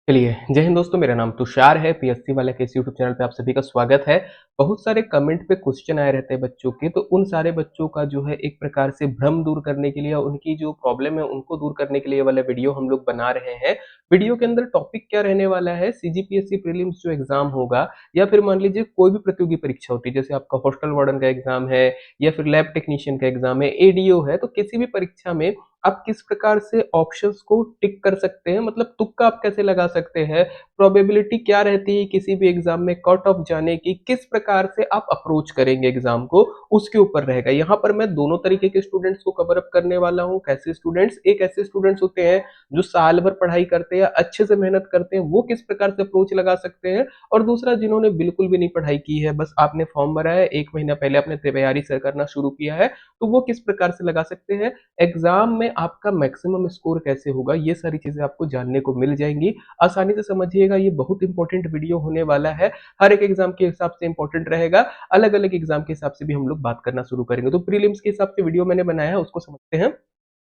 चलिए, जय हिंद दोस्तों, मेरा नाम तुषार है, पीएससी वाला के इस यूट्यूब चैनल पे आप सभी का स्वागत है। बहुत सारे कमेंट पे क्वेश्चन आए रहते हैं बच्चों के, तो उन सारे बच्चों का जो है एक प्रकार से भ्रम दूर करने के लिए या उनकी जो प्रॉब्लम है उनको दूर करने के लिए ये वाला वीडियो हम लोग बना रहे हैं। वीडियो के अंदर टॉपिक क्या रहने वाला है, सीजीपीएससी प्रीलिम्स जो एग्जाम होगा या फिर मान लीजिए कोई भी प्रतियोगी परीक्षा होती है, जैसे आपका हॉस्टल वार्डन का एग्जाम है या फिर लैब टेक्नीशियन का एग्जाम है, एडीओ है, तो किसी भी परीक्षा में आप किस प्रकार से ऑप्शंस को टिक कर सकते हैं, मतलब तुक्का आप कैसे लगा सकते हैं, प्रोबेबिलिटी क्या रहती है किसी भी एग्जाम में कट ऑफ जाने की, किस प्रकार से आप अप्रोच करेंगे एग्जाम को, उसके ऊपर रहेगा। यहाँ पर मैं दोनों तरीके के स्टूडेंट्स को कवर अप करने वाला हूँ। कैसे स्टूडेंट्स, एक ऐसे स्टूडेंट्स होते हैं जो साल भर पढ़ाई करते हैं, अच्छे से मेहनत करते हैं, वो किस प्रकार से अप्रोच लगा सकते हैं, और दूसरा जिन्होंने बिल्कुल भी नहीं पढ़ाई की है, बस आपने फॉर्म भरा है, एक महीना पहले आपने तैयारी से करना शुरू किया है, तो वो किस प्रकार से लगा सकते हैं। एग्जाम में आपका मैक्सिमम स्कोर कैसे होगा, ये सारी चीजें आपको जानने को मिल जाएंगी। आसानी से समझिएगा, ये बहुत इंपॉर्टेंट वीडियो होने वाला है। हर एक एग्जाम के हिसाब से इंपॉर्टेंट रहेगा, अलग अलग एग्जाम के हिसाब से भी हम लोग बात करना शुरू करेंगे। तो प्रीलिम्स के हिसाब से वीडियो मैंने बनाया है, उसको समझते हैं।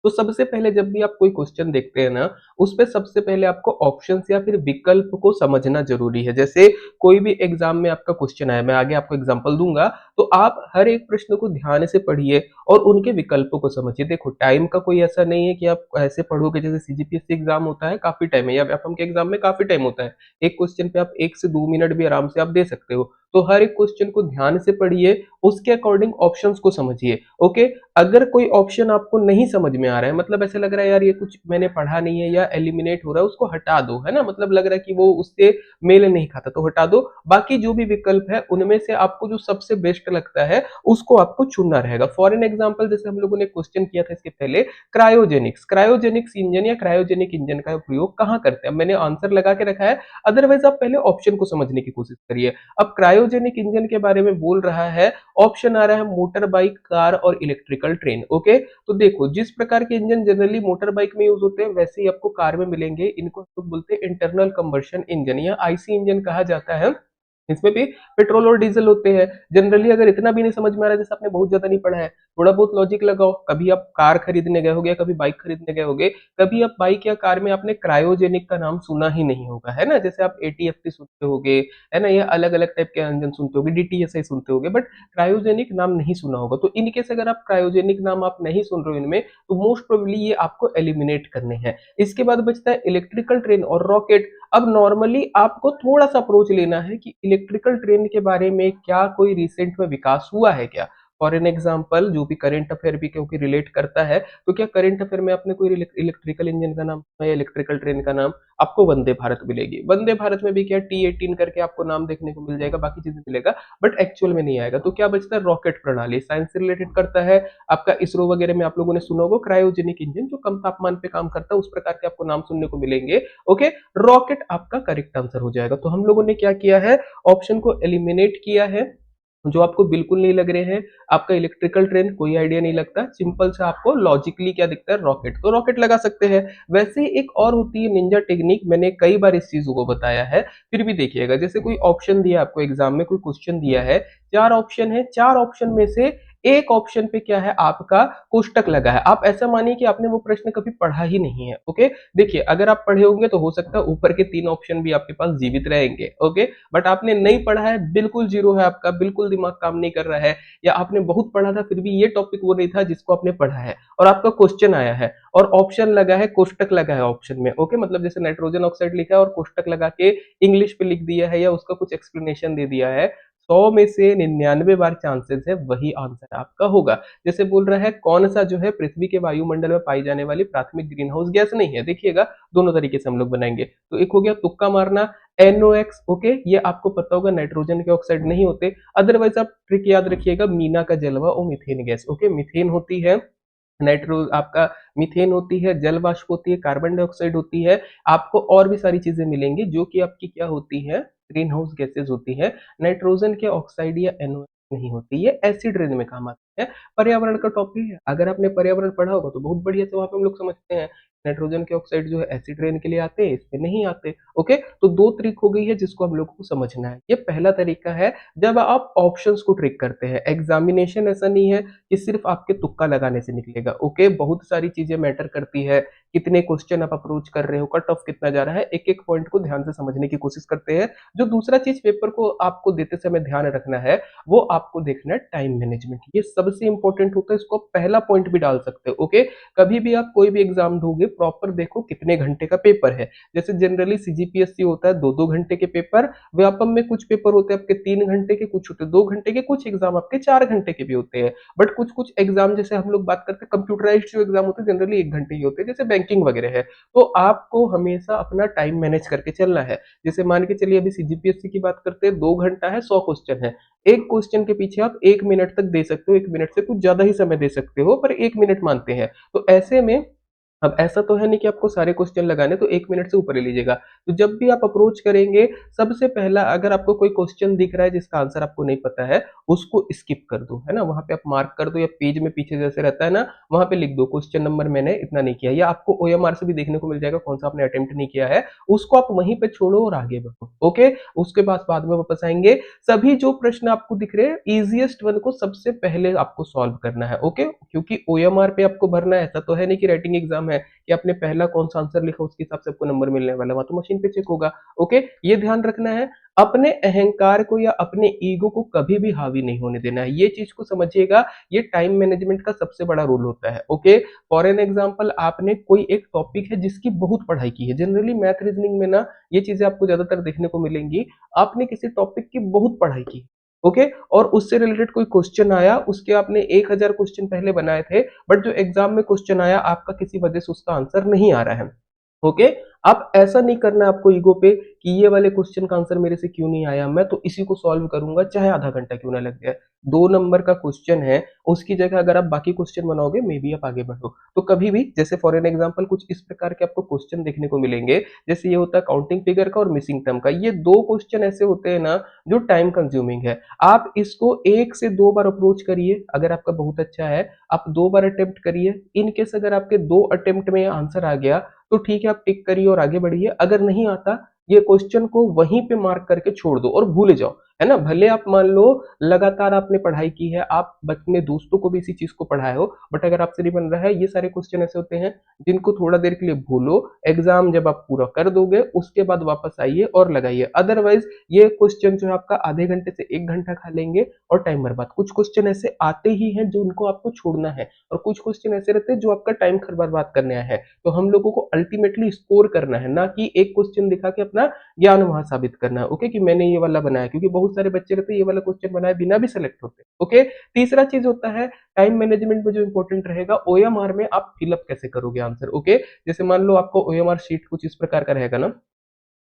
तो सबसे पहले जब भी आप कोई क्वेश्चन देखते हैं ना, उस पे सबसे पहले आपको ऑप्शंस या फिर विकल्प को समझना जरूरी है। जैसे कोई भी एग्जाम में आपका क्वेश्चन आया, मैं आगे आपको एग्जांपल दूंगा, तो आप हर एक प्रश्न को ध्यान से पढ़िए और उनके विकल्पों को समझिए। देखो, टाइम का कोई ऐसा नहीं है कि आप ऐसे पढ़ोगे, जैसे सीजीपीएससी एग्जाम होता है काफी टाइम है, या एफएम के एग्जाम में काफी टाइम होता है, एक क्वेश्चन पे आप 1 से 2 मिनट भी आराम से आप दे सकते हो। तो हर एक क्वेश्चन को ध्यान से पढ़िए, उसके अकॉर्डिंग ऑप्शंस को समझिए। ओके, अगर कोई ऑप्शन आपको नहीं समझ में आ रहा है, मतलब ऐसे लग रहा है यार ये कुछ मैंने पढ़ा नहीं है या एलिमिनेट हो रहा है, उसको हटा दो, है ना, मतलब लग रहा है कि वो उससे मेल नहीं खाता, तो हटा दो। बाकी जो भी विकल्प है उनमें से आपको जो सबसे बेस्ट लगता है उसको आपको चुनना रहेगा। फॉर एन एग्जाम्पल, जैसे हम लोगों ने क्वेश्चन किया था इसके पहले, क्रायोजेनिक्स, क्रायोजेनिक्स इंजन या क्रायोजेनिक इंजन का प्रयोग कहाँ करते हैं, मैंने आंसर लगा के रखा है। अदरवाइज आप पहले ऑप्शन को समझने की कोशिश करिए। अब क्रायोजेनिक इंजन के बारे में बोल रहा है, ऑप्शन आ रहा है मोटर बाइक, कार और इलेक्ट्रिकल ट्रेन। ओके, तो देखो, जिस प्रकार के इंजन जनरली मोटर बाइक में यूज होते हैं वैसे ही आपको कार में मिलेंगे। इनको हम लोग बोलते हैं इंटरनल कंबशन इंजन या आईसी इंजन कहा जाता है। इसमें भी पेट्रोल और डीजल होते हैं। जनरली अगर इतना भी नहीं समझ में आ रहा है, जैसे आपने बहुत ज्यादा नहीं पढ़ा है, थोड़ा बहुत लॉजिक लगाओ। कभी आप कार खरीदने गए होगे, कभी बाइक खरीदने गए होगे, कभी आप बाइक या कार में आपने क्रायोजेनिक का नाम सुना ही नहीं होगा, है ना। जैसे आप एटीएफटी सुनते होगे, है ना, या अलग अलग टाइप के इंजन सुनते होगे, डीटीएसआई सुनते होगे, बट क्रायोजेनिक नाम नहीं सुना होगा। तो इनकेस अगर आप क्रायोजेनिक नाम आप नहीं सुन रहे हो इनमें, तो मोस्ट प्रोबेबली ये आपको एलिमिनेट करने हैं। इसके बाद बचता है इलेक्ट्रिकल ट्रेन और रॉकेट। अब नॉर्मली आपको थोड़ा सा अप्रोच लेना है कि इलेक्ट्रिकल ट्रेन के बारे में क्या कोई रिसेंट में विकास हुआ है क्या। फॉर एन एग्जाम्पल, जो भी करंट अफेयर भी क्योंकि रिलेट करता है, तो क्या करंट अफेयर में आपने कोई इलेक्ट्रिकल इंजन का नाम सुना या इलेक्ट्रिकल ट्रेन का नाम, आपको वंदे भारत मिलेगी। वंदे भारत में भी क्या T18 करके आपको नाम देखने को मिल जाएगा, बाकी चीजें मिलेगा, बट एक्चुअल में नहीं आएगा। तो क्या बचता है, रॉकेट प्रणाली, साइंस से रिलेटेड करता है। आपका इसरो वगैरह में आप लोगों ने सुना होगा क्रायोजेनिक इंजन, जो कम तापमान पे काम करता है, उस प्रकार के आपको नाम सुनने को मिलेंगे। ओके, रॉकेट आपका करेक्ट आंसर हो जाएगा। तो हम लोगों ने क्या किया है, ऑप्शन को एलिमिनेट किया है जो आपको बिल्कुल नहीं लग रहे हैं। आपका इलेक्ट्रिकल ट्रेन कोई आइडिया नहीं लगता, सिंपल से आपको लॉजिकली क्या दिखता है, रॉकेट, तो रॉकेट लगा सकते हैं। वैसे ही एक और होती है निंजा टेक्निक, मैंने कई बार इस चीज को बताया है, फिर भी देखिएगा। जैसे कोई ऑप्शन दिया आपको एग्जाम में, कोई क्वेश्चन दिया है, 4 ऑप्शन है, 4 ऑप्शन में से एक ऑप्शन पे क्या है, आपका कोष्टक लगा है। आप ऐसा मानिए कि आपने वो प्रश्न कभी पढ़ा ही नहीं है। ओके, देखिए, अगर आप पढ़े होंगे तो हो सकता है ऊपर के 3 ऑप्शन भी आपके पास जीवित रहेंगे। ओके, बट आपने नहीं पढ़ा है, बिल्कुल जीरो है आपका, बिल्कुल दिमाग काम नहीं कर रहा है, या आपने बहुत पढ़ा था फिर भी ये टॉपिक वो नहीं था जिसको आपने पढ़ा है, और आपका क्वेश्चन आया है और ऑप्शन लगा है, कोष्टक लगा है ऑप्शन में। ओके, मतलब जैसे नाइट्रोजन ऑक्साइड लिखा है और कोष्टक लगा के इंग्लिश पे लिख दिया है या उसका कुछ एक्सप्लेनेशन दे दिया है, 100 में से 99 बार चांसेस है वही आंसर आपका होगा। जैसे बोल रहा है कौन सा जो है पृथ्वी के वायुमंडल में पाई जाने वाली प्राथमिक ग्रीन हाउस गैस नहीं है, देखिएगा दोनों तरीके से हम लोग बनाएंगे। तो एक हो गया तुक्का मारना, NOx। ओके, ये आपको पता होगा नाइट्रोजन के ऑक्साइड नहीं होते। अदरवाइज आप ट्रिक याद रखिएगा, मीना का जलवा और मीथेन गैस। ओके, मीथेन होती है, नाइट्रो आपका मीथेन होती है, जल वाष्प होती है, कार्बन डाइऑक्साइड होती है, आपको और भी सारी चीजें मिलेंगी जो कि आपकी क्या होती है, ग्रीन हाउस गैसेज होती है। नाइट्रोजन के ऑक्साइड या NOx नहीं होती, ये एसिड रेंज में काम आती है। पर्यावरण का टॉपिक है, अगर आपने पर्यावरण पढ़ा होगा तो बहुत बढ़िया से वहां पे हम लोग समझते हैं नाइट्रोजन के ऑक्साइड जो है एसिड रेन के लिए आते हैं, इसमें नहीं आते। ओके, तो 2 ट्रिक हो गई है जिसको हम लोगों को समझना है। ये पहला तरीका है जब आप ऑप्शंस को ट्रिक करते हैं। एग्जामिनेशन ऐसा नहीं है कि सिर्फ आपके तुक्का लगाने से निकलेगा। ओके, बहुत सारी चीजें मैटर करती है, कितने क्वेश्चन आप अप्रोच कर रहे हो, कट ऑफ कितना जा रहा है, एक एक पॉइंट को ध्यान से समझने की कोशिश करते हैं। जो दूसरा चीज पेपर को आपको देते समय ध्यान रखना है, वो आपको देखना है टाइम मैनेजमेंट। ये सबसे इंपॉर्टेंट होता है, इसको आप पहला पॉइंट भी डाल सकते हो। ओके, कभी भी आप कोई भी एग्जाम दोगे, प्रॉपर देखो कितने घंटे का पेपर है। जैसे जनरली सीजीपीएससी होता है 2-2 घंटे के पेपर, व्यापम में कुछ पेपर होते हैं आपके 3 घंटे के, कुछ होते हैं 2 घंटे के, कुछ एग्जाम आपके 4 घंटे के भी होते हैं। बट कुछ कुछ एग्जाम, जैसे हम लोग बात करते हैं कंप्यूटराइज्ड जो एग्जाम होते हैं, जनरली 1 घंटे ही होते हैं, जैसे बैंकिंग वगैरह है। तो आपको हमेशा अपना टाइम मैनेज करके चलना है। जैसे मान के चलिए अभी सीजीपीएससी की बात करते हैं, 2 घंटा है, 100 क्वेश्चन है। एक क्वेश्चन के पीछे आप 1 मिनट तक दे सकते हो, 1 मिनट से कुछ ज्यादा ही समय दे सकते हो, पर 1 मिनट मानते हैं। तो ऐसे में अब ऐसा तो है नहीं कि आपको सारे क्वेश्चन लगाने, तो 1 मिनट से ऊपर ही लीजिएगा। तो जब भी आप अप्रोच करेंगे, सबसे पहला अगर आपको कोई क्वेश्चन दिख रहा है जिसका आंसर आपको नहीं पता है, उसको स्किप कर दो, है ना? वहां पे आप मार्क कर दो, या पेज में पीछे जैसे रहता है ना, वहां पे लिख दो क्वेश्चन नंबर मैंने इतना नहीं किया, या आपको ओएमआर से भी देखने को मिल जाएगा कौन सा आपने अटेम्प्ट नहीं किया है, उसको आप वहीं पे छोड़ो और आगे बढ़ो। ओके, उसके बाद में वापस आएंगे। सभी जो प्रश्न आपको दिख रहे हैं, इजिएस्ट वन को सबसे पहले आपको सॉल्व करना है। ओके, क्योंकि ओएमआर पे आपको भरना है, ऐसा तो है नहीं कि राइटिंग एग्जाम है कि आपने पहला कौन सा आंसर लिखा उसके हिसाब से आपको नंबर मिलने वाला, वहां तो मशीन पे चेक होगा। ओके, ये ध्यान रखना है। अपने अहंकार को या अपने ईगो को कभी भी हावी नहीं होने देना है, ये चीज को समझिएगा। ये टाइम मैनेजमेंट का सबसे बड़ा रोल होता है। ओके, फॉर एन एग्जांपल, आपने कोई एक टॉपिक है जिसकी बहुत पढ़ाई की है, जनरली मैथ रीजनिंग में ना ये चीजें आपको ज्यादातर देखने को मिलेंगी। आपने किसी टॉपिक की बहुत पढ़ाई की, ओके, और उससे रिलेटेड कोई क्वेश्चन आया, उसके आपने 1000 क्वेश्चन पहले बनाए थे, बट जो एग्जाम में क्वेश्चन आया आपका किसी वजह से उसका आंसर नहीं आ रहा है। ओके, आप ऐसा नहीं करना है आपको ईगो पे कि ये वाले क्वेश्चन का आंसर मेरे से क्यों नहीं आया, मैं तो इसी को सॉल्व करूंगा चाहे आधा घंटा क्यों ना लग जाए। 2 नंबर का क्वेश्चन है, उसकी जगह अगर आप बाकी क्वेश्चन बनाओगे, मे बी आप आगे बढ़ो। तो कभी भी, जैसे फॉर एन एग्जांपल, कुछ इस प्रकार के आपको क्वेश्चन देखने को मिलेंगे। जैसे ये होता है काउंटिंग फिगर का और मिसिंग टर्म का, ये दो क्वेश्चन ऐसे होते हैं ना जो टाइम कंज्यूमिंग है। आप इसको 1 से 2 बार अप्रोच करिए, अगर आपका बहुत अच्छा है आप 2 बार अटेम्प्ट करिए। इन केस अगर आपके 2 अटेम्प्ट में आंसर आ गया तो ठीक है, आप टिक करिए और आगे बढ़िए। अगर नहीं आता, ये क्वेश्चन को वहीं पे मार्क करके छोड़ दो और भूले जाओ, है ना? भले आप मान लो लगातार आपने पढ़ाई की है, आप अपने दोस्तों को भी इसी चीज को पढ़ाए हो, बट अगर आपसे नहीं बन रहा है, ये सारे क्वेश्चन ऐसे होते हैं जिनको थोड़ा देर के लिए भूलो। एग्जाम जब आप पूरा कर दोगे उसके बाद वापस आइए और लगाइए। अदरवाइज ये क्वेश्चन जो है आपका आधे घंटे से 1 घंटा खा लेंगे और टाइम बर्बाद। कुछ क्वेश्चन ऐसे आते ही हैं जो उनको आपको छोड़ना है, और कुछ क्वेश्चन ऐसे रहते हैं जो आपका टाइम बर्बाद करने आए हैं। तो हम लोगों को अल्टीमेटली स्कोर करना है, ना कि एक क्वेश्चन दिखा के अपना ज्ञान वहां साबित करना है। ओके, कि मैंने ये वाला बनाया, क्योंकि बहुत सारे बच्चे रहते हैं ये वाला क्वेश्चन बनाए बिना भी सेलेक्ट होते। ओके, तीसरा चीज होता है टाइम मैनेजमेंट में जो इंपॉर्टेंट रहेगा, ओएमआर में आप फिलअप कैसे करोगे आंसर। ओके, जैसे मान लो आपको ओएमआर शीट कुछ इस प्रकार का रहेगा ना।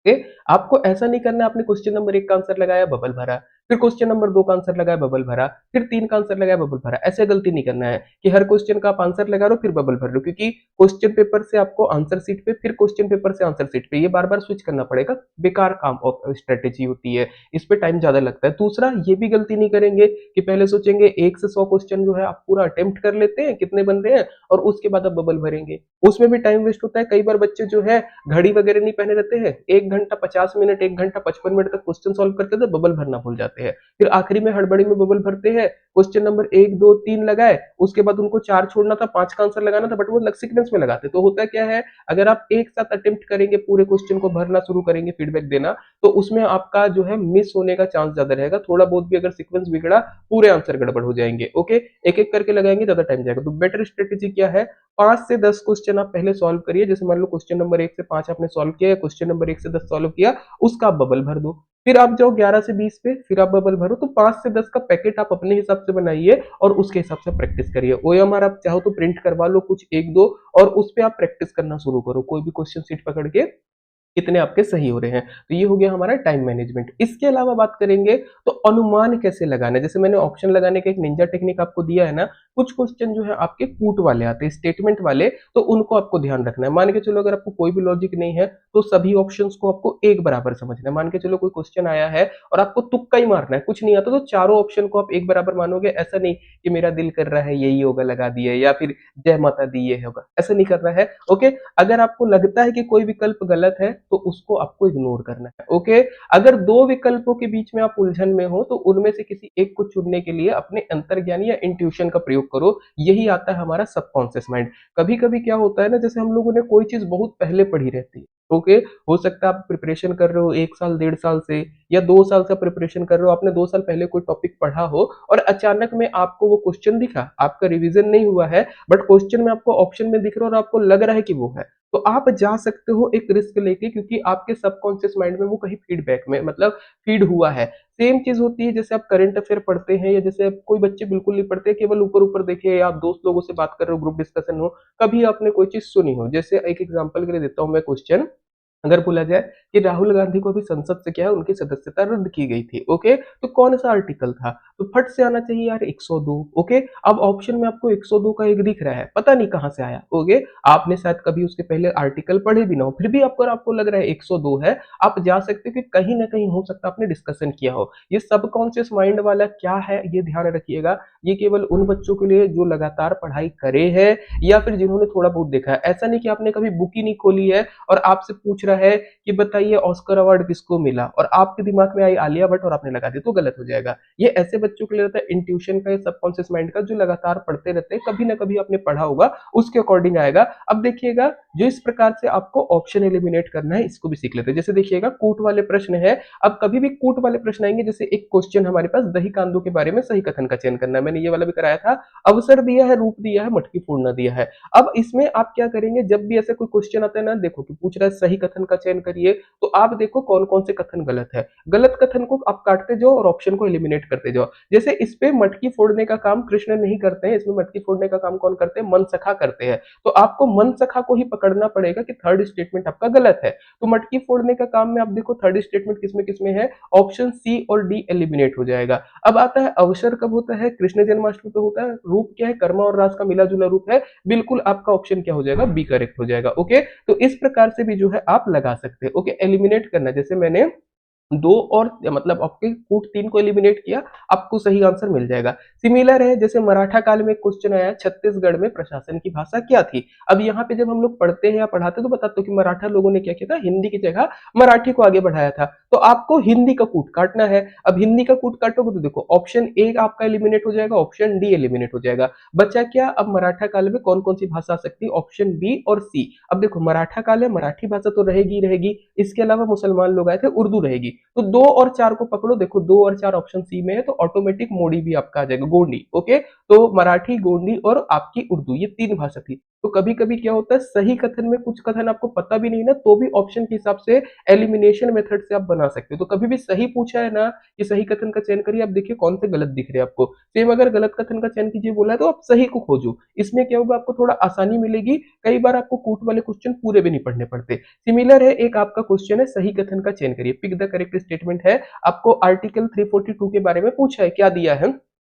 ओके, आपको ऐसा नहीं करना, आपने क्वेश्चन नंबर 1 का आंसर लगाया, बबल भरा, फिर क्वेश्चन नंबर 2 का आंसर लगाया, बबल भरा, फिर 3 का आंसर लगाया, बबल भरा। ऐसे गलती नहीं करना है कि हर क्वेश्चन का आप आंसर लगा रहे हो फिर बबल भर लो, क्योंकि क्वेश्चन पेपर से आपको आंसर सीट पे, फिर क्वेश्चन पेपर से आंसर सीट पे, ये बार बार स्विच करना पड़ेगा। बेकार काम और स्ट्रेटेजी होती है, इस पे टाइम ज्यादा लगता है। दूसरा, ये भी गलती नहीं करेंगे कि पहले सोचेंगे 1 से 100 क्वेश्चन जो है आप पूरा अटेम्प्ट कर लेते हैं, कितने बन रहे हैं, और उसके बाद आप बबल भरेंगे। उसमें भी टाइम वेस्ट होता है। कई बार बच्चे जो है घड़ी वगैरह नहीं पहने रहते हैं, 1 घंटा 50 मिनट, 1 घंटा 55 मिनट तक क्वेश्चन सॉल्व करते थे, बबल भरना भूल जाते हैं। फिर आखिरी में हड़बड़ी में बबल भरते हैं, क्वेश्चन नंबर 1 2 3 लगाए, उसके बाद उनको 4 छोड़ना था, 5 का आंसर लगाना था, बट वो अलग सीक्वेंस में लगाते। तो होता क्या है, अगर आप एक साथ अटेम्प्ट करेंगे, पूरे क्वेश्चन को भरना शुरू करेंगे, फीडबैक देना, तो उसमें आपका जो है मिस होने का चांस ज्यादा रहेगा। थोड़ा बहुत भी अगर सीक्वेंस बिगड़ा, पूरे आंसर गड़बड़ हो जाएंगे। ओके, एक एक करके लगाएंगे, ज्यादा टाइम जाएगा। तो बेटर स्ट्रेटेजी क्या है, 5 से 10 क्वेश्चन आप पहले सॉल्व करिए। जैसे मान लो क्वेश्चन नंबर 1 से 5 आपने सॉल्व किया, या क्वेश्चन नंबर 1 से 10 सॉल्व किया, उसका आप बबल भर दो। फिर आप जाओ 11 से 20 पे, फिर आप बबल भरो। तो 5 से 10 का पैकेट आप अपने हिसाब से बनाइए और उसके हिसाब से प्रैक्टिस करिए। ओएमआर आप चाहो तो प्रिंट करवा लो कुछ 1 2, और उस पर आप प्रैक्टिस करना शुरू करो, कोई भी क्वेश्चन सीट पकड़ के कितने आपके सही हो रहे हैं। तो ये हो गया हमारा टाइम मैनेजमेंट। इसके अलावा बात करेंगे तो अनुमान कैसे लगाना है। जैसे मैंने ऑप्शन लगाने का एक निंजा टेक्निक आपको दिया है ना, कुछ क्वेश्चन जो है आपके कूट वाले आते हैं, स्टेटमेंट वाले, तो उनको आपको ध्यान रखना है। मान के चलो अगर आपको कोई भी लॉजिक नहीं है तो सभी ऑप्शंस को आपको एक बराबर समझना है। मान के चलो कोई क्वेश्चन आया है और आपको तुक्का ही मारना है, कुछ नहीं आता, तो चारों ऑप्शन को आप एक बराबर मानोगे। ऐसा नहीं कि मेरा दिल कर रहा है यही होगा लगा दिए, या फिर जय माता दी ये होगा, ऐसा नहीं करना है। ओके, अगर आपको लगता है कि कोई विकल्प गलत है तो उसको आपको इग्नोर करना है। ओके, अगर दो विकल्पों के बीच में आप उलझन में हो तो उनमें से किसी एक को चुनने के लिए अपने अंतर्ज्ञान या इंट्यूशन का प्रयोग करो। यही आता है हमारा सबकॉन्शियस माइंड। कभी कभी क्या होता है ना, जैसे हम लोगों ने कोई चीज बहुत पहले पढ़ी रहती है। ओके, हो सकता है आप प्रिपरेशन कर रहे हो 1 साल 1.5 साल से, या 2 साल से प्रिपरेशन कर रहे हो, आपने 2 साल पहले कोई टॉपिक पढ़ा हो और अचानक में आपको वो क्वेश्चन दिखा, आपका रिवीजन नहीं हुआ है, बट क्वेश्चन में आपको ऑप्शन में दिख रहा है और आपको लग रहा है कि वो है, तो आप जा सकते हो एक रिस्क लेके, क्योंकि आपके सबकॉन्शियस माइंड में वो कहीं फीडबैक में मतलब फीड हुआ है। सेम चीज होती है जैसे आप करंट अफेयर पढ़ते हैं, या जैसे आप कोई बच्चे बिल्कुल नहीं पढ़ते, केवल ऊपर ऊपर देखे, या आप दोस्त लोगों से बात कर रहे हो, ग्रुप डिस्कशन हो, कभी आपने कोई चीज सुनी हो। जैसे एक एग्जांपल के लिए देता हूं मैं क्वेश्चन, अगर बोला जाए कि राहुल गांधी को भी संसद से क्या है, उनकी सदस्यता रद्द की गई थी। ओके, तो कौन सा आर्टिकल था, तो फट से आना चाहिए यार 102। ओके, अब ऑप्शन में आपको 102 का एक दिख रहा है, पता नहीं कहां से आया। ओके, आपने शायद कभी उसके पहले आर्टिकल पढ़े भी ना हो, फिर भी आपको लग रहा है 102 है, आप जा सकते हो कि कहीं ना कहीं हो सकता है आपने डिस्कशन किया हो। ये सबकॉन्शियस माइंड वाला क्या है, ये ध्यान रखिएगा। ये केवल उन बच्चों के लिए जो लगातार पढ़ाई करे हैं, या फिर जिन्होंने थोड़ा बहुत देखा है। ऐसा नहीं कि आपने कभी बुक ही नहीं खोली है और आपसे पूछ रहा है कि बताइए ऑस्कर अवार्ड किसको मिला, और आपके दिमाग में आई आलिया भट्ट और आपने लगा दिया, तो गलत हो जाएगा। ये ऐसे बच्चों के लिए रहता है इंट्यूशन का या सबकॉन्शियस माइंड का, जो लगातार पढ़ते रहते हैं, कभी ना कभी आपने पढ़ा होगा, उसके अकॉर्डिंग आएगा। अब देखिएगा, जो इस प्रकार से आपको ऑप्शन एलिमिनेट करना है, इसको भी सीख लेते हैं। जैसे देखिएगा, कूट वाले प्रश्न है। अब कभी भी कूट वाले प्रश्न आएंगे, जैसे एक क्वेश्चन हमारे पास, दही कांदो के बारे में सही कथन का चयन करना है, मैंने ये वाला भी कराया था। अवसर दिया है, रूप दिया है, मटकी फोड़ना दिया है। अब इसमें आप क्या करेंगे, जब भी ऐसा कोई क्वेश्चन आता है ना, देखो कि पूछ रहा है सही कथन का चयन करिए, तो आप देखो कौन कौन से कथन गलत है। गलत कथन को आप काटते जाओ और ऑप्शन को एलिमिनेट करते जाओ। जैसे इस पे मटकी फोड़ने का काम कृष्ण नहीं करते हैं, इसमें मटकी फोड़ने का काम कौन करते हैं, मनसखा करते हैं। तो आपको मनसखा को ही पकड़ना पड़ेगा कि थर्ड स्टेटमेंट आपका गलत है। तो मटकी फोड़ने का काम में आप देखो थर्ड स्टेटमेंट किसमें है, ऑप्शन सी और डी एलिमिनेट हो जाएगा। अब आता है अवसर कब होता है, कृष्ण जन्माष्टमी पे होता है। रूप क्या है, कर्मा और रास का मिला जुला रूप है। बिल्कुल आपका ऑप्शन क्या हो जाएगा, बी करेक्ट हो जाएगा। ओके, तो इस प्रकार से भी जो है आप लगा सकते हैं। ओके, एलिमिनेट करना, जैसे मैंने दो और मतलब आपके कूट तीन को एलिमिनेट किया, आपको सही आंसर मिल जाएगा। सिमिलर है, जैसे मराठा काल में क्वेश्चन आया, छत्तीसगढ़ में प्रशासन की भाषा क्या थी। अब यहाँ पे जब हम लोग पढ़ते हैं या पढ़ाते हैं तो बताते हो कि मराठा लोगों ने क्या किया था, हिंदी की जगह मराठी को आगे बढ़ाया था। तो आपको हिंदी का कूट काटना है। अब हिंदी का कूट काटोगे तो देखो ऑप्शन ए आपका एलिमिनेट हो जाएगा, ऑप्शन डी एलिमिनेट हो जाएगा। बचा क्या, अब मराठा काल में कौन कौन सी भाषा आ सकती है, ऑप्शन बी और सी। अब देखो मराठा काल है, मराठी भाषा तो रहेगी रहेगी, इसके अलावा मुसलमान लोग आए थे, उर्दू रहेगी। तो 2 और 4 को पकड़ो, देखो 2 और 4 ऑप्शन सी में है, तो ऑटोमेटिक मोडी भी आपका आ जाएगा, गोंडी। ओके, तो मराठी, गोंडी और आपकी उर्दू, ये 3 भाषा थी। तो कभी कभी क्या होता है, सही कथन में कुछ कथन आपको पता भी नहीं ना, तो भी ऑप्शन के हिसाब से एलिमिनेशन मेथड से आप बना सकते हो। तो कभी भी सही पूछा है ना कि सही कथन का चयन करिए, आप देखिए कौन से गलत दिख रहे हैं आपको। सेम अगर गलत कथन का चयन कीजिए बोला है तो आप सही को खोजो, इसमें क्या होगा, आपको थोड़ा आसानी मिलेगी। कई बार आपको कूट वाले क्वेश्चन पूरे भी नहीं पढ़ने पड़ते। सिमिलर है, एक आपका क्वेश्चन है, सही कथन का चयन करिए, पिक द करेक्ट स्टेटमेंट है। आपको आर्टिकल 342 के बारे में पूछा है, क्या दिया है।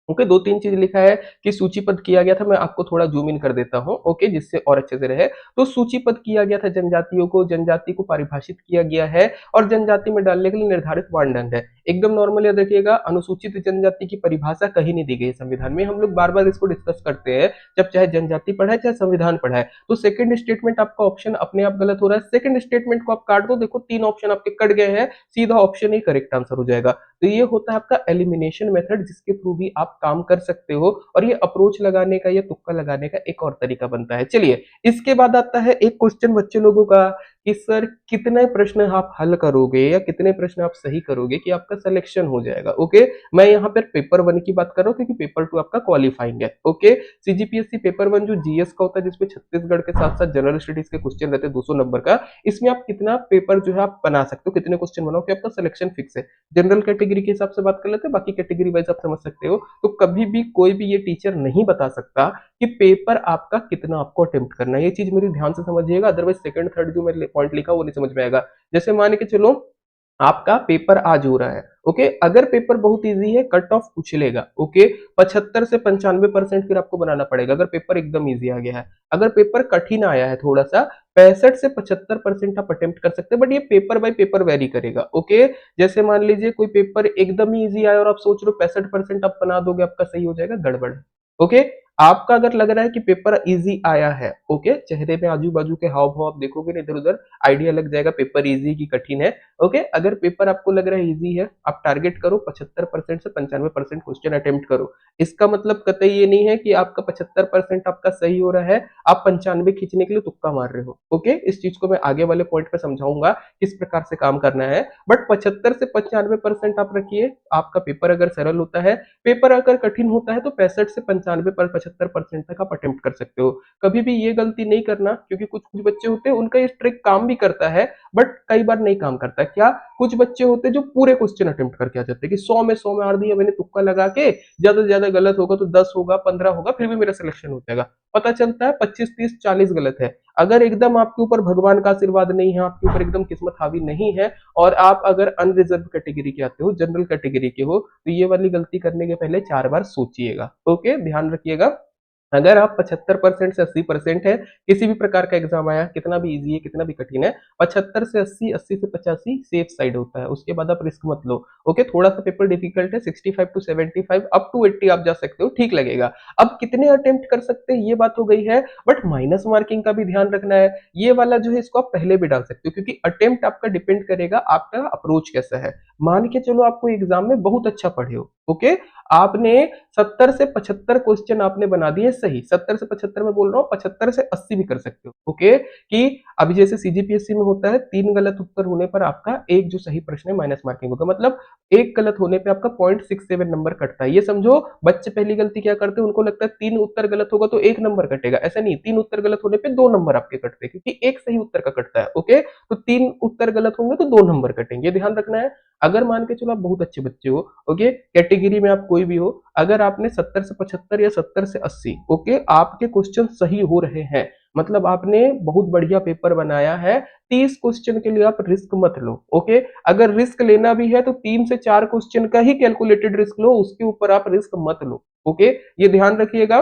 ओके, 2-3 चीज लिखा है कि सूचीबद्ध किया गया था, मैं आपको थोड़ा जूम इन कर देता हूं, ओके, जिससे और अच्छे से रहे। तो सूचीबद्ध किया गया था जनजातियों को, जनजाति को परिभाषित किया गया है, और जनजाति में डालने के लिए निर्धारित मानदंड है। एकदम नॉर्मल याद रखिएगा, अनुसूचित जनजाति की परिभाषा कहीं नहीं दी गई है संविधान में। हम लोग बार बार इसको डिस्कस करते हैं, जब चाहे जनजाति पढ़ाए चाहे संविधान पढ़ाए। तो सेकंड स्टेटमेंट आपका ऑप्शन अपने आप गलत हो रहा है, सेकंड स्टेटमेंट को आप काट दो, देखो 3 ऑप्शन आपके कट गए हैं, सीधा ऑप्शन ही करेक्ट आंसर हो जाएगा। तो ये होता है आपका एलिमिनेशन मेथड, जिसके थ्रू भी आप काम कर सकते हो, और ये अप्रोच लगाने का या तुक्का लगाने का एक और तरीका बनता है। चलिए, इसके बाद आता है एक क्वेश्चन बच्चे लोगों का कि सर कितने प्रश्न आप हल करोगे या कितने प्रश्न आप सही करोगे कि आपका सिलेक्शन हो जाएगा। ओके, मैं यहाँ पर पेपर 1 की बात कर रहा हूँ, क्योंकि पेपर 2 आपका क्वालिफाइंग है। ओके, सीजीपीएससी पेपर 1 जो जीएस का होता है, जिसमें छत्तीसगढ़ के साथ साथ जनरल स्टडीज के क्वेश्चन रहते हैं 200 नंबर का, इसमें आप कितना पेपर जो है आप बना सकते हो, कितने क्वेश्चन बनाओ कि आपका सिलेक्शन फिक्स है। जनरल कैटेगरी के हिसाब से बात कर लेते हैं, बाकी कैटेगरी वाइज आप समझ सकते हो। तो कभी भी कोई भी ये टीचर नहीं बता सकता कि पेपर आपका कितना आपको अटेम्प्ट करना है। ये चीज मेरी ध्यान से समझिएगा, अदरवाइज सेकंड थर्ड जो मैं पॉइंट लिखा वो नहीं समझ में आएगा। जैसे मान के चलो आपका पेपर आज हो रहा है, ओके, अगर पेपर बहुत इजी है कट ऑफ उछलेगा। ओके, 75 से 95% फिर आपको बनाना पड़ेगा अगर पेपर एकदम इजी आ गया है। अगर पेपर कठिन आया है थोड़ा सा, 65 से 75% आप अटेम्प्ट कर सकते हैं, बट ये पेपर बाय पेपर वेरी करेगा। ओके, जैसे मान लीजिए कोई पेपर एकदम ही इजी आया और आप सोच रहे हो 65% आप बना दोगे आपका सही हो जाएगा, गड़बड़ है। ओके, आपका अगर लग रहा है कि पेपर इजी आया है, ओके, चेहरे में आजू बाजू के हाव भाव आप देखोगे ना इधर उधर, आइडिया लग जाएगा पेपर इजी की कठिन है। ओके, अगर पेपर आपको लग रहा है इजी है, आप टारगेट करो 75% से 95% क्वेश्चन अटेम्प्ट करो। इसका मतलब कतई ये नहीं है कि आपका 75% आपका सही हो रहा है, आप 95 खींचने के लिए तुक्का मार रहे हो। ओके, इस चीज को मैं आगे वाले पॉइंट पे समझाऊंगा किस प्रकार से काम करना है। बट 75 से 95% आप रखिए, आपका पेपर अगर सरल होता है, पेपर अगर कठिन होता है तो 65 से 95 पर 75% तक आप अटेम्प्ट कर सकते हो। कभी भी ये गलती नहीं करना, क्योंकि कुछ कुछ बच्चे होते हैं उनका ये ट्रिक काम भी करता है, बट कई बार नहीं काम करता। क्या, कुछ बच्चे होते हैं जो पूरे क्वेश्चन अटेम्प्ट करके आ जाते हैं कि 100 में मार दिया मैंने तुक्का लगा के, ज्यादा से ज्यादा गलत होगा तो 10 होगा, 15 होगा, फिर भी मेरा सिलेक्शन हो जाएगा। पता चलता है 25, 30, 40 गलत है। अगर एकदम आपके ऊपर भगवान का आशीर्वाद नहीं है, आपके ऊपर एकदम किस्मत हावी नहीं है, और आप अगर अनरिजर्व कैटेगरी के आते हो, जनरल कैटेगरी के हो, तो ये वाली गलती करने के पहले 4 बार सोचिएगा। ओके, ध्यान रखिएगा। अगर आप 75% से 80% है, किसी भी प्रकार का एग्जाम आया, कितना भी इजी है कितना भी कठिन है, 75 से 80, 80 से 85 सेफ साइड होता है, उसके बाद आप रिस्क मत लो। ओके, थोड़ा सा पेपर डिफिकल्ट है, 65 टू 75 अप टू 80 आप जा सकते हो, ठीक लगेगा। अब कितने अटेम्प्ट कर सकते हैं ये बात हो गई है, बट माइनस मार्किंग का भी ध्यान रखना है। ये वाला जो है इसको आप पहले भी डाल सकते हो, क्योंकि अटेम्प्ट आपका डिपेंड करेगा आपका अप्रोच कैसा है। मान के चलो आपको एग्जाम में बहुत अच्छा पढ़े हो, ओके, आपने 70 से 75 क्वेश्चन आपने बना दिए सही, 70 से 75 में बोल रहा हूँ, 75 से 80 भी कर सकते हो। ओके, कि अभी जैसे सीजीपीएससी में होता है, 3 गलत उत्तर होने पर आपका एक जो सही प्रश्न है माइनस मार्किंग होगा, मतलब एक गलत होने पे आपका 0.67 नंबर कटता है। ये समझो, बच्चे पहली गलती क्या करते हैं, उनको लगता है 3 उत्तर गलत होगा तो 1 नंबर कटेगा, ऐसा नहीं, 3 उत्तर गलत होने पे 2 नंबर आपके कटते हैं, क्योंकि एक सही उत्तर का कटता है। ओके, तो 3 उत्तर गलत होंगे तो 2 नंबर कटेंगे, ध्यान रखना है। अगर मान के चलो आप बहुत अच्छे बच्चे हो, ओके, कैटेगरी में आप कोई भी हो, अगर आपने 70 से 75 या 70 से 80, ओके, आपके क्वेश्चन सही हो रहे हैं, मतलब आपने बहुत बढ़िया पेपर बनाया है, 30 क्वेश्चन के लिए आप रिस्क मत लो। ओके, अगर रिस्क लेना भी है तो 3 से 4 क्वेश्चन का ही कैलकुलेटेड रिस्क लो, उसके ऊपर आप रिस्क मत लो। ओके, ये ध्यान रखिएगा।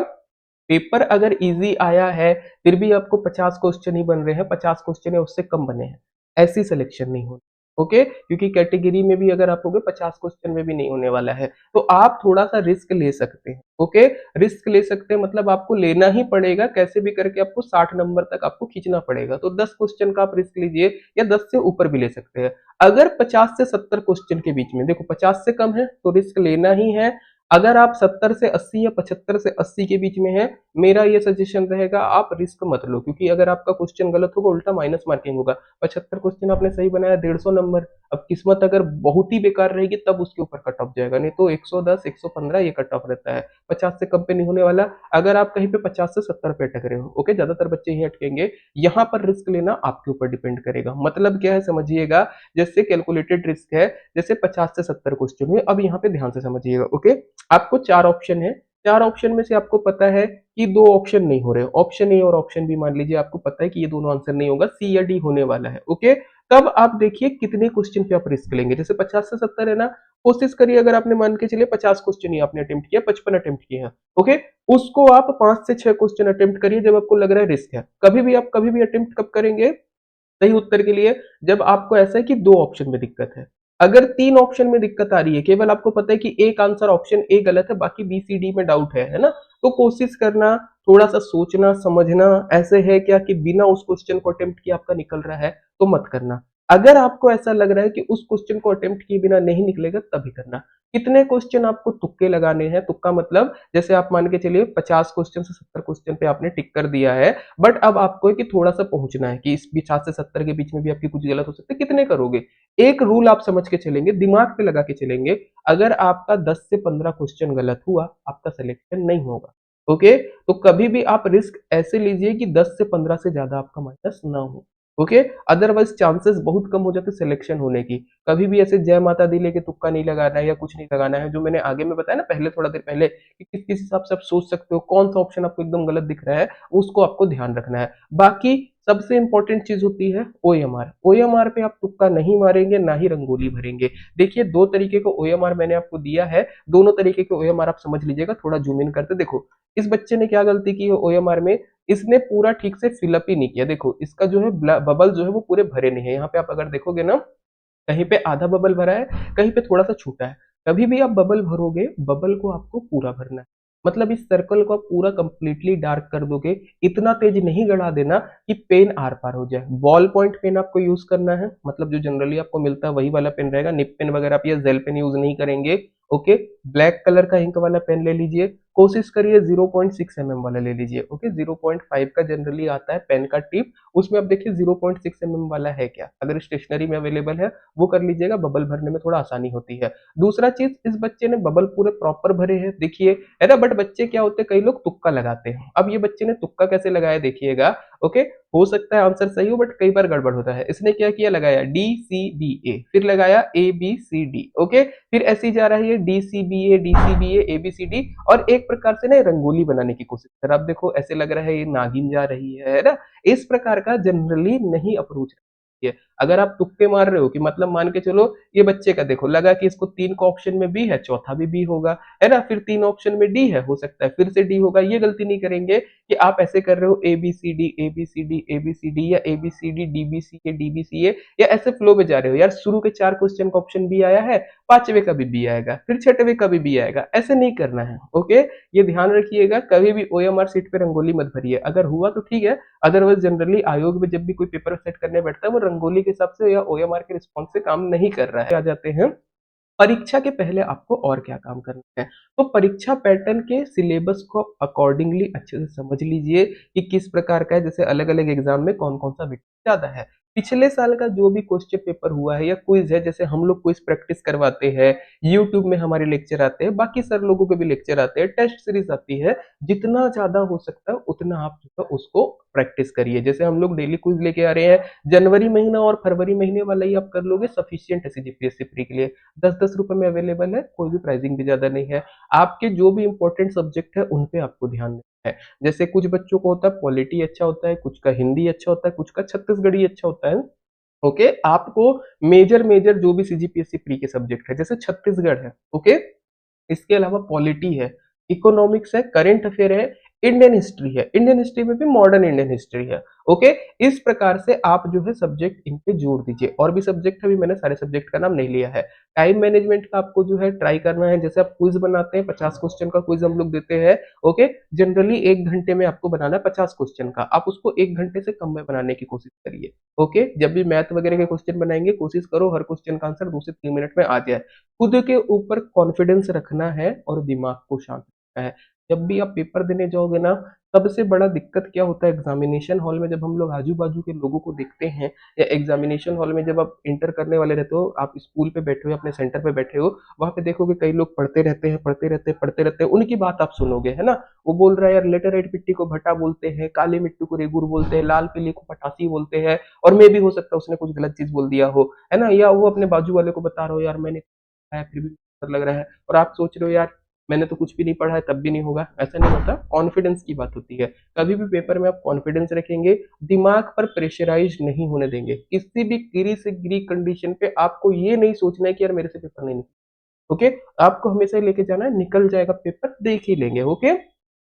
पेपर अगर इजी आया है, फिर भी आपको 50 क्वेश्चन ही बन रहे हैं, 50 क्वेश्चन है उससे कम बने हैं, ऐसी सिलेक्शन नहीं होनी। ओके, क्योंकि कैटेगरी में भी अगर आप होगे 50 क्वेश्चन में भी नहीं होने वाला है, तो आप थोड़ा सा रिस्क ले सकते हैं। ओके, रिस्क ले सकते हैं मतलब आपको लेना ही पड़ेगा, कैसे भी करके आपको 60 नंबर तक आपको खींचना पड़ेगा, तो 10 क्वेश्चन का आप रिस्क लीजिए, या 10 से ऊपर भी ले सकते हैं। अगर 50 से 70 क्वेश्चन के बीच में, देखो 50 से कम है तो रिस्क लेना ही है। अगर आप 70 से 80 या 75 से 80 के बीच में है, मेरा ये सजेशन रहेगा आप रिस्क मत लो, क्योंकि अगर आपका क्वेश्चन गलत होगा उल्टा माइनस मार्किंग होगा। 75 क्वेश्चन आपने सही बनाया, 150 नंबर। अब किस्मत अगर बहुत ही बेकार रहेगी तब उसके ऊपर कट ऑफ जाएगा, नहीं तो 110, 115 ये कट ऑफ रहता है, 50 से कम पे नहीं होने वाला। अगर आप कहीं पे 50 से 70 पे अटक रहे हो, ओके, ज्यादातर बच्चे ही अटकेंगे, यहाँ पर रिस्क लेना आपके ऊपर डिपेंड करेगा। मतलब क्या है समझिएगा, जैसे कैलकुलेटेड रिस्क है, जैसे 50 से 70 क्वेश्चन हुए, अब यहाँ पे ध्यान से समझिएगा। ओके, आपको 4 ऑप्शन है, 4 ऑप्शन में से आपको पता है कि 2 ऑप्शन नहीं हो रहे, ऑप्शन ए और ऑप्शन बी मान लीजिए आपको पता है कि ये दोनों आंसर नहीं होगा, सी या डी होने वाला है। ओके, तब आप देखिए कितने क्वेश्चन पे आप रिस्क लेंगे। जैसे 50 से 70 है ना, कोशिश करिए, अगर आपने मान के चलिए 50 क्वेश्चन ही आपने अटेम्प्ट किया, 55 अटेम्प्ट किए हैं, ओके, उसको आप 5 से 6 क्वेश्चन अटेम्प्ट करिए जब आपको लग रहा है रिस्क है। कभी भी अटेम्प्ट कब करेंगे सही उत्तर के लिए, जब आपको ऐसा है कि 2 ऑप्शन में दिक्कत है। अगर 3 ऑप्शन में दिक्कत आ रही है, केवल आपको पता है कि एक आंसर ऑप्शन ए गलत है, बाकी बी सी डी में डाउट है ना, तो कोशिश करना, थोड़ा सा सोचना समझना, ऐसे है क्या कि बिना उस क्वेश्चन को अटेम्प्ट किए आपका निकल रहा है तो मत करना। अगर आपको ऐसा लग रहा है कि उस क्वेश्चन को अटेम्प्ट किए बिना नहीं निकलेगा तभी करना। कितने क्वेश्चन आपको तुक्के लगाने हैं, तुक्का मतलब जैसे आप मान के चलिए 50 क्वेश्चन से 70 क्वेश्चन पे आपने टिक कर दिया है, बट अब आपको है कि थोड़ा सा पहुंचना है, कि इस 50 से 70 के बीच में भी आपकी कुछ गलत हो सकती है, कितने करोगे। एक रूल आप समझ के चलेंगे, दिमाग पे लगा के चलेंगे, अगर आपका 10 से 15 क्वेश्चन गलत हुआ, आपका सिलेक्शन नहीं होगा। ओके, तो कभी भी आप रिस्क ऐसे लीजिए कि 10 से 15 से ज्यादा आपका माइनस ना हो। ओके, अदरवाइज चांसेस बहुत कम हो जाते सिलेक्शन होने की। कभी भी ऐसे जय माता दी लेके तुक्का नहीं लगाना है या कुछ नहीं लगाना है, जो मैंने आगे में बताया ना पहले, थोड़ा देर पहले, कि किस किस हिसाब से आप सोच सकते हो, कौन सा ऑप्शन आपको एकदम गलत दिख रहा है, उसको आपको ध्यान रखना है। बाकी सबसे इंपॉर्टेंट चीज होती है ओएमआर। ओएमआर पे आप तुक्का नहीं मारेंगे, ना ही रंगोली भरेंगे। देखिए 2 तरीके का ओएमआर मैंने आपको दिया है, दोनों तरीके के ओएमआर आप समझ लीजिएगा। थोड़ा जूम इन करते देखो, इस बच्चे ने क्या गलती की है ओएमआर में, इसने पूरा ठीक से फिलअप ही नहीं किया। देखो इसका जो है बबल जो है वो पूरे भरे नहीं है, यहाँ पे आप अगर देखोगे ना, कहीं पे आधा बबल भरा है, कहीं पे थोड़ा सा छूटा है। कभी भी आप बबल भरोगे, बबल को आपको पूरा भरना है। मतलब इस सर्कल को आप पूरा कंप्लीटली डार्क कर दोगे, इतना तेज नहीं गड़ा देना कि पेन आर पार हो जाए। बॉल पॉइंट पेन आपको यूज करना है, मतलब जो जनरली आपको मिलता है वही वाला पेन रहेगा, निप पेन वगैरह आप ये जेल पेन यूज नहीं करेंगे। ओके, ब्लैक कलर का इंक वाला पेन ले लीजिए, कोशिश करिए 0.6 mm वाला ले लीजिए। ओके, 0.5 का जनरली आता है पेन का टिप, उसमें आप देखिए 0.6 mm वाला है क्या, अगर स्टेशनरी में अवेलेबल है वो कर लीजिएगा, बबल भरने में थोड़ा आसानी होती है। दूसरा चीज, इस बच्चे ने बबल पूरे प्रॉपर भरे हैं देखिए, है ना, बट बच्चे क्या होते हैं, कई लोग तुक्का लगाते हैं। अब ये बच्चे ने तुक्का कैसे लगाया देखिएगा। ओके, हो सकता है आंसर सही हो बट कई बार गड़बड़ होता है। इसने क्या किया, लगाया डी सी बी ए, फिर लगाया A B C D. Okay, फिर ऐसे ही जा रहा है ये D C B A, D C B A B C D, और एक प्रकार से ना रंगोली बनाने की कोशिश कर। आप देखो ऐसे लग रहा है ये नागिन जा रही है ना। इस प्रकार का जनरली नहीं अप्रोच है। अगर आप तुक्के मार रहे हो कि मतलब मान के चलो ये बच्चे का देखो लगा कि इसको 3 का ऑप्शन में बी है, चौथा भी बी होगा, है ना, फिर 3 ऑप्शन में डी है, हो सकता है फिर से डी होगा। ये गलती नहीं करेंगे कि आप ऐसे कर रहे हो A B C D A B C D A B C D, या A B C D D B C A D B C A, या ऐसे फ्लो में जा रहे हो। यार शुरू के 4 क्वेश्चन का ऑप्शन बी आया है, पांचवे का भी बी आएगा, फिर छठवे का भी बी आएगा, ऐसे नहीं करना है। ओके, ये ध्यान रखिएगा, कभी भी ओएमआर सीट पे रंगोली मत भरिए। अगर हुआ तो ठीक है, अदरवाइज जनरली आयोग में जब भी कोई पेपर सेट करने बैठता है वो रंगोली के हिसाब से या ओएमआर के रिस्पॉन्स से काम नहीं कर रहा है। आ जाते हैं परीक्षा के पहले आपको और क्या काम करना है। तो परीक्षा पैटर्न के सिलेबस को आप अकॉर्डिंगली अच्छे से समझ लीजिए कि किस प्रकार का है, जैसे अलग अलग एग्जाम में कौन कौन सा वेटेज ज्यादा है। पिछले साल का जो भी क्वेश्चन पेपर हुआ है या क्विज है, जैसे हम लोग क्विज प्रैक्टिस करवाते हैं, यूट्यूब में हमारे लेक्चर आते हैं, बाकी सर लोगों के भी लेक्चर आते हैं, टेस्ट सीरीज आती है, जितना ज्यादा हो सकता है उतना आप जो है उसको प्रैक्टिस करिए। जैसे हम लोग डेली क्विज लेके आ रहे हैं, जनवरी महीना और फरवरी महीने वाला ही आप कर लोगे, सफिशियंट है सीजीपीएससी प्री के लिए। 10-10 रुपए में अवेलेबल है, कोई भी प्राइसिंग भी ज्यादा नहीं है। आपके जो भी इंपॉर्टेंट सब्जेक्ट है उन पे आपको ध्यान देना है। जैसे कुछ बच्चों को होता है पॉलिटी अच्छा होता है, कुछ का हिंदी अच्छा होता है, कुछ का छत्तीसगढ़ी अच्छा होता है। ओके, आपको मेजर मेजर जो भी सीजीपीएससी प्री के सब्जेक्ट है, जैसे छत्तीसगढ़ है, ओके, इसके अलावा पॉलिटी है, इकोनॉमिक्स है, करंट अफेयर है, इंडियन हिस्ट्री है, इंडियन हिस्ट्री में भी मॉडर्न इंडियन हिस्ट्री है। ओके, इस प्रकार से आप जो है सब्जेक्ट इन पे जोड़ दीजिए। और भी सब्जेक्ट है, अभी मैंने सारे सब्जेक्ट का नाम नहीं लिया है। टाइम मैनेजमेंट का आपको जो है ट्राई करना है, जैसे आप क्विज बनाते हैं, 50 क्वेश्चन का क्विज हम लोग देते हैं। ओके, जनरली 1 घंटे में आपको बनाना है 50 क्वेश्चन का, आप उसको 1 घंटे से कम में बनाने की कोशिश करिए। ओके, जब भी मैथ वगैरह के क्वेश्चन बनाएंगे कोशिश करो हर क्वेश्चन का आंसर 2 से 3 मिनट में आ जाए। खुद के ऊपर कॉन्फिडेंस रखना है और दिमाग को शांत रखना है। जब भी आप पेपर देने जाओगे ना, सबसे बड़ा दिक्कत क्या होता है एग्जामिनेशन हॉल में, जब हम लोग आजू बाजू के लोगों को देखते हैं, या एग्जामिनेशन हॉल में जब आप इंटर करने वाले रहते हो, आप स्कूल पे बैठे हो अपने सेंटर पे बैठे हो, वहां पे देखोगे कई लोग पढ़ते रहते हैं पढ़ते रहते हैं पढ़ते रहते हैं, उनकी बात आप सुनोगे, है ना। वो बोल रहा है यार लेटराइट मिट्टी को भट्टा बोलते हैं, काली मिट्टी को रेगुर बोलते हैं, लाल पीली को पटासी बोलते हैं, और मे भी हो सकता है उसने कुछ गलत चीज बोल दिया हो, है ना, या वो अपने बाजू वाले को बता रहा हो यार मैंने फिर भी लग रहा है, और आप सोच रहे हो यार मैंने तो कुछ भी नहीं पढ़ा है तब भी नहीं होगा। ऐसा नहीं होता, कॉन्फिडेंस की बात होती है। कभी भी पेपर में आप कॉन्फिडेंस रखेंगे, दिमाग पर प्रेशराइज नहीं होने देंगे, किसी भी गिरी से गिरी कंडीशन पे आपको ये नहीं सोचना है कि यार मेरे से पेपर नहीं निकल। ओके, आपको हमेशा लेके जाना है, निकल जाएगा पेपर, देख ही लेंगे। ओके,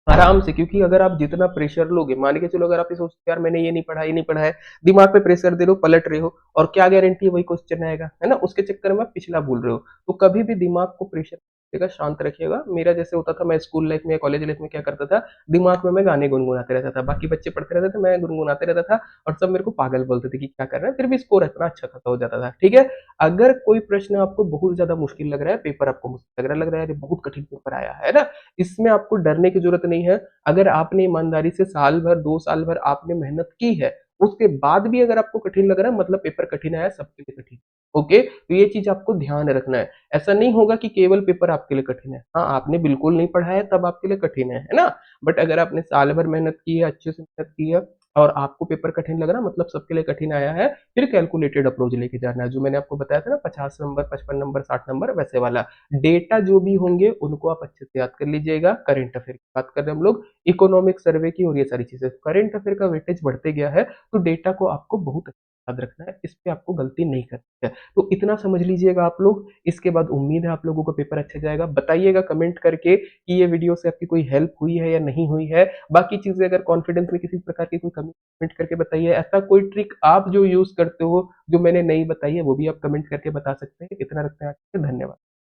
आराम से, क्योंकि अगर आप जितना प्रेशर लोगे, मान के चलो अगर आप ये सोचते यार मैंने ये नहीं पढ़ा है, दिमाग पे प्रेशर दे रहे हो, पलट रहे हो, और क्या गारंटी है वही क्वेश्चन आएगा, है ना, उसके चक्कर में आप पिछला भूल रहे हो। तो कभी भी दिमाग को प्रेशर देगा, शांत रखिएगा। मेरा जैसे होता था, मैं स्कूल लाइफ में या कॉलेज लाइफ में क्या करता था, दिमाग में मैं गाने गुनगुनाते रहता था, बाकी बच्चे पढ़ते रहते थे, मैं गुनगुनाते रहता था, और सब मेरे को पागल बोलते थे कि क्या कर रहा है, फिर भी स्कोर इतना अच्छा खासा हो जाता था। ठीक है, अगर कोई प्रश्न आपको बहुत ज्यादा मुश्किल लग रहा है, पेपर आपको मुश्किल लग रहा है, बहुत कठिन पेपर आया है ना, इसमें आपको डरने की जरूरत नहीं है। अगर आपने ईमानदारी से साल भर 2 साल भर आपने मेहनत की है, उसके बाद भी अगर आपको कठिन लग रहा है, मतलब पेपर कठिन आया, सबके लिए कठिन। ओके, तो ये चीज आपको ध्यान रखना है। ऐसा नहीं होगा कि केवल पेपर आपके लिए कठिन है, हाँ आपने बिल्कुल नहीं पढ़ा है तब आपके लिए कठिन है ना। बट अगर आपने साल भर मेहनत की है, अच्छे से मेहनत की है, और आपको पेपर कठिन लग रहा है, मतलब सबके लिए कठिन आया है, फिर कैलकुलेटेड अप्रोच लेके जाना है, जो मैंने आपको बताया था ना, 50 नंबर 55 नंबर 60 नंबर वैसे वाला। डेटा जो भी होंगे उनको आप अच्छे से याद कर लीजिएगा। करंट अफेयर की बात कर रहे हैं हम लोग, इकोनॉमिक सर्वे की, और ये सारी चीजें, करंट अफेयर का वेटेज बढ़ते गया है, तो डेटा को आपको बहुत याद रखना है, इस पे आपको गलती नहीं करनी है। तो इतना समझ लीजिएगा आप लोग। इसके बाद उम्मीद है आप लोगों का पेपर अच्छा जाएगा। बताइएगा कमेंट करके कि ये वीडियो से आपकी कोई हेल्प हुई है या नहीं हुई है। बाकी चीजें अगर कॉन्फिडेंस में किसी प्रकार की कोई कमी, कमेंट करके बताइए। ऐसा कोई ट्रिक आप जो यूज करते हो जो मैंने नहीं बताई है, वो भी आप कमेंट करके बता सकते हैं। इतना रखते हैं, धन्यवाद।